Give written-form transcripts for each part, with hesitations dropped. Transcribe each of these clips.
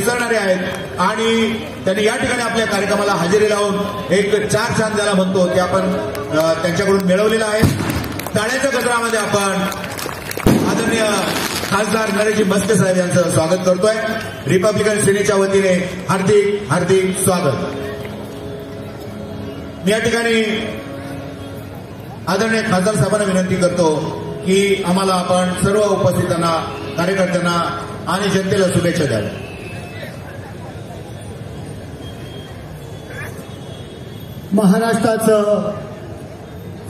विसरणारे आहेत आणि त्यांनी या ठिकाणी आपल्या कार्यक्रमाला हजेरी लावून एक 4 छान ज्याला म्हणतो ते आपण त्यांच्याकडून मिळवलेलं आहे. टाळ्याच्या गजरामध्ये आपण आदरणीय खासदार नरेशजी मस्के साहेब यांचं स्वागत करतोय. रिपब्लिकन सेनेच्या वतीने हार्दिक हार्दिक स्वागत. मी या ठिकाणी आदरणीय खासदार साहेबांना विनंती करतो की आम्हाला आपण सर्व उपस्थितांना, कार्यकर्त्यांना आणि जनतेला शुभेच्छा द्याव्या. महाराष्ट्राचं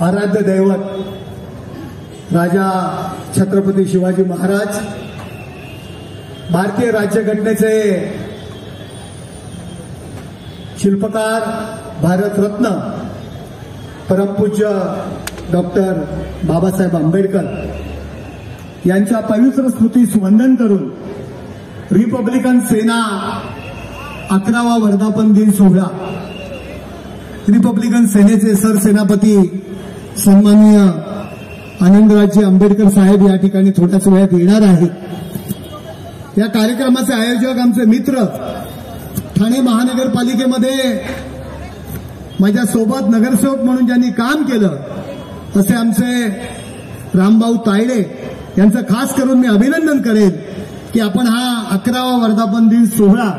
आराध्य दैवत राजा छत्रपती शिवाजी महाराज, भारतीय राज्यघटनेचे शिल्पकार, भारतरत्न परमपूज्य डॉक्टर बाबासाहेब आंबेडकर यांच्या पवित्र स्मृतीस वंदन करून रिपब्लिकन सेना 11वा वर्धापन दिन सोहळा रिपब्लिकन सेनेचे सरसेनापती सन्माननीय आनंदराजे आंबेडकर साहेब या ठिकाणी थोड्याच वेळात येणार आहेत. या कार्यक्रमाचे आयोजक आमचे मित्र, ठाणे महानगरपालिकेमध्ये माझ्या सोबत नगरसेवक म्हणून ज्यांनी काम केलं असे आमचे रामभाऊ तायडे यांचं खास करून मी अभिनंदन करेन की आपण हा 11वा वर्धापन दिन सोहळा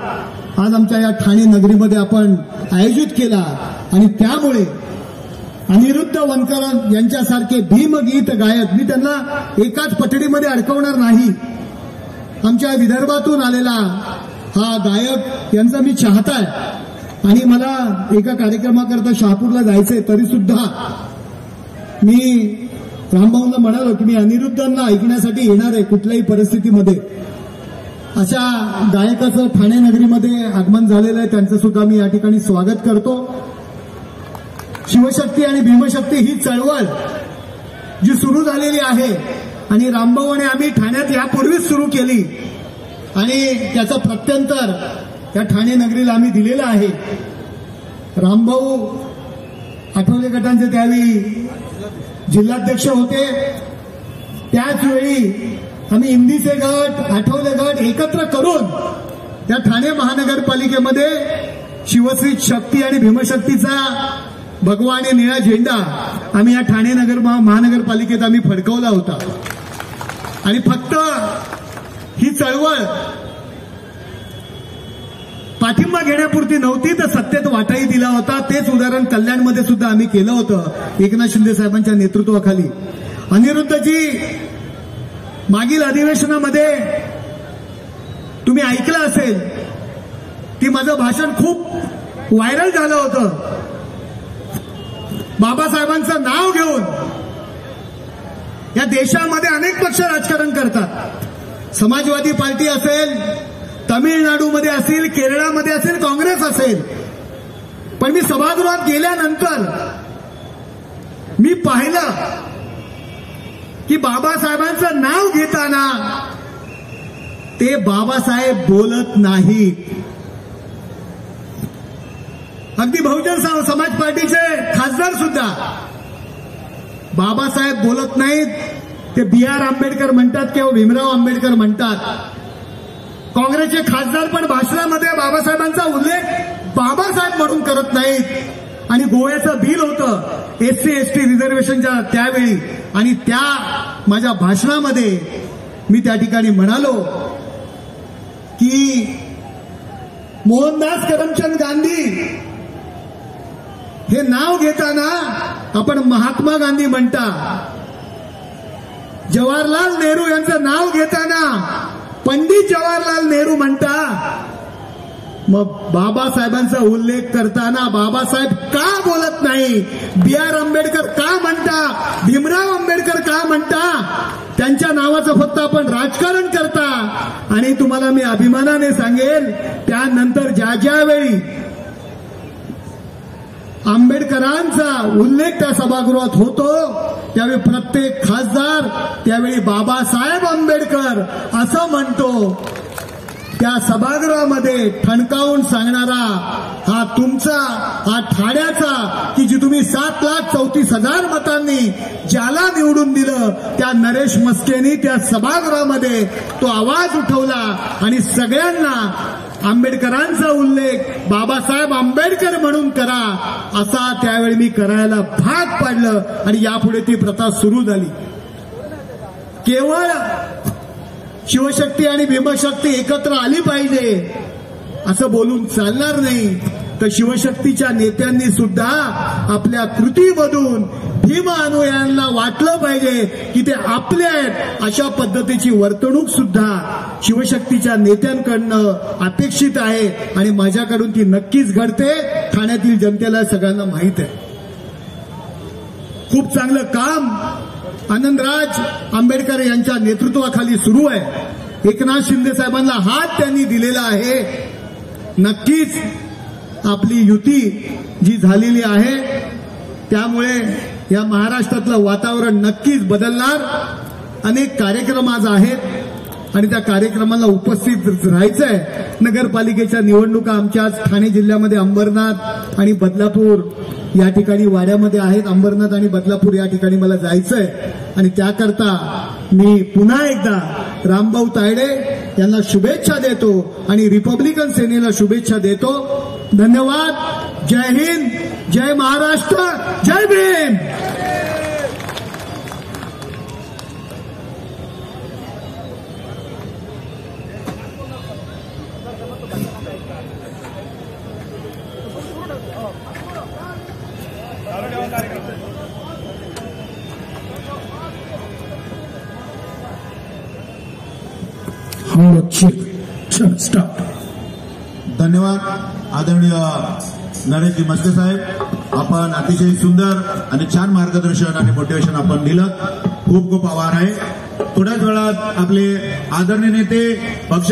आज आमच्या या ठाणे नगरीमध्ये आपण आयोजित केला आणि त्यामुळे अनिरुद्ध वनकर यांच्यासारखे भीमगीत गायक, मी त्यांना एकाच पठडीमध्ये अडकवणार नाही, आमच्या विदर्भातून आलेला हा गायक यांचा मी चाहता आहे आणि मला एका कार्यक्रमाकरता शहापूरला जायचंय, तरी सुद्धा मी रामभाऊंना म्हणालो की मी अनिरुद्धांना ऐकण्यासाठी येणार आहे कुठल्याही परिस्थितीमध्ये. अशा गायकाचं ठाणे नगरीमध्ये आगमन झालेलं आहे, त्यांचं सुद्धा मी या ठिकाणी स्वागत करतो. शिवशक्ती आणि भीमशक्ती ही चळवळ जी सुरू झालेली आहे आणि रामभाऊ आणि आम्ही ठाण्यात यापूर्वीच सुरू केली आणि त्याचं प्रत्यंतर या ठाणे नगरीला आम्ही दिलेलं आहे. रामभाऊ आठवले गटांचे त्यावेळी जिल्हाध्यक्ष होते. त्याचवेळी आम्ही इंदीचे गट, आठवले गट एकत्र करून त्या ठाणे महानगरपालिकेमध्ये शिवश्री शक्ती आणि भीमशक्तीचा भगवा आणि निळा झेंडा आम्ही या ठाणे महानगरपालिकेत आम्ही फडकवला होता आणि फक्त ही चळवळ पाठिंबा घेण्यापुरती नव्हती तर सत्तेत वाटाही दिला होता. तेच उदाहरण कल्याणमध्ये सुद्धा आम्ही केलं होतं एकनाथ शिंदे साहेबांच्या नेतृत्वाखाली. अनिरुद्धजी, मागील अधिवेशनामध्ये तुम्ही ऐकलं असेल की माझं भाषण खूप व्हायरल झालं होतं. बाबासाहेबांचं नाव घेऊन या देशामध्ये अनेक पक्ष राजकारण करतात. समाजवादी पार्टी असेल, तमिळनाडूमध्ये असेल, केरळामध्ये असेल, काँग्रेस असेल. पण मी सभागृहात गेल्यानंतर मी पाहिलं की बाबासाहेबांचं नाव घेताना ते बाबासाहेब बोलत नाहीत. अगदी बहुजन समाज पार्टीचे खासदार सुद्धा बाबासाहेब बोलत नाहीत, ते बी.आर. आंबेडकर म्हणतात किंवा भीमराव आंबेडकर म्हणतात. काँग्रेसचे खासदार पण भाषणामध्ये बाबासाहेबांचा उल्लेख बाबासाहेब म्हणून करत नाहीत. आणि गोव्याचं बिल होतं SC/ST रिझर्वेशनच्या त्यावेळी आणि त्या माझ्या भाषणामध्ये मी त्या ठिकाणी म्हणालो की मोहनदास करमचंद गांधी हे नाव घेताना आपण महात्मा गांधी म्हणता, जवाहरलाल नेहरू यांचं नाव घेताना पंडित जवाहरलाल नेहरू म्हणता, मग बाबासाहेबांचा उल्लेख करताना बाबासाहेब का बोलत नाही? बी.आर. आंबेडकर का म्हणता? भीमराव आंबेडकर का म्हणता? त्यांच्या नावाचं फक्त आपण राजकारण करता. आणि तुम्हाला मी अभिमानाने सांगेल, त्यानंतर ज्या ज्यावेळी आंबेडकरांचा उल्लेख त्या सभागृहात होतो त्यावेळी प्रत्येक खासदार त्यावेळी बाबासाहेब आंबेडकर असं म्हणतो. त्या सभागृहामध्ये ठणकावून सांगणारा हा तुमचा, हा ठाण्याचा, की जी तुम्ही 7,34,000 मतांनी ज्याला निवडून दिलं त्या नरेश मस्केनी त्या सभागृहामध्ये तो आवाज उठवला आणि सगळ्यांना आंबेडकरांचा उल्लेख बाबासाहेब आंबेडकर म्हणून करा असा त्यावेळी मी करायला भाग पाडलं आणि यापुढे ती प्रथा सुरू झाली. केवळ शिवशक्ती आणि भीमशक्ती एकत्र आली पाहिजे असं बोलून चालणार नाही, तर शिवशक्तीच्या नेत्यांनी सुद्धा आपल्या कृतीमधून भीम अनुयायांना वाटलं पाहिजे की ते आपले आहेत. अशा पद्धतीची वर्तणूक सुद्धा शिवशक्तीच्या नेत्यांकडनं अपेक्षित आहे आणि माझ्याकडून ती नक्कीच घडते. ठाण्यातील जनतेला सगळ्यांना माहीत आहे. खूप चांगलं काम आनंदराज आंबेडकर यांच्या नेतृत्वाखाली सुरू आहे. एकनाथ शिंदे साहेबांना हात त्यांनी दिलेला आहे. नक्कीच आपली युती जी झालेली आहे त्यामुळे या महाराष्ट्रातलं वातावरण नक्कीच बदलणार. अनेक कार्यक्रम आज आहेत आणि त्या कार्यक्रमाला उपस्थित राहायचंय. नगरपालिकेच्या निवडणुका आमच्या आज ठाणे जिल्ह्यामध्ये अंबरनाथ आणि बदलापूर या ठिकाणी वाड्यामध्ये आहेत. अंबरनाथ आणि बदलापूर या ठिकाणी मला जायचंय आणि त्याकरता मी पुन्हा एकदा रामभाऊ तायडे यांना शुभेच्छा देतो आणि रिपब्लिकन सेनेला शुभेच्छा देतो. धन्यवाद. जय हिंद, जय महाराष्ट्र, जय भीम. धन्यवाद आदरणीय नरेशजी मस्के साहेब. आपण अतिशय सुंदर आणि छान मार्गदर्शन आणि मोटिवेशन आपण दिलं. खूप खूप आभार आहे. थोड्याच वेळात आपले आदरणीय नेते पक्ष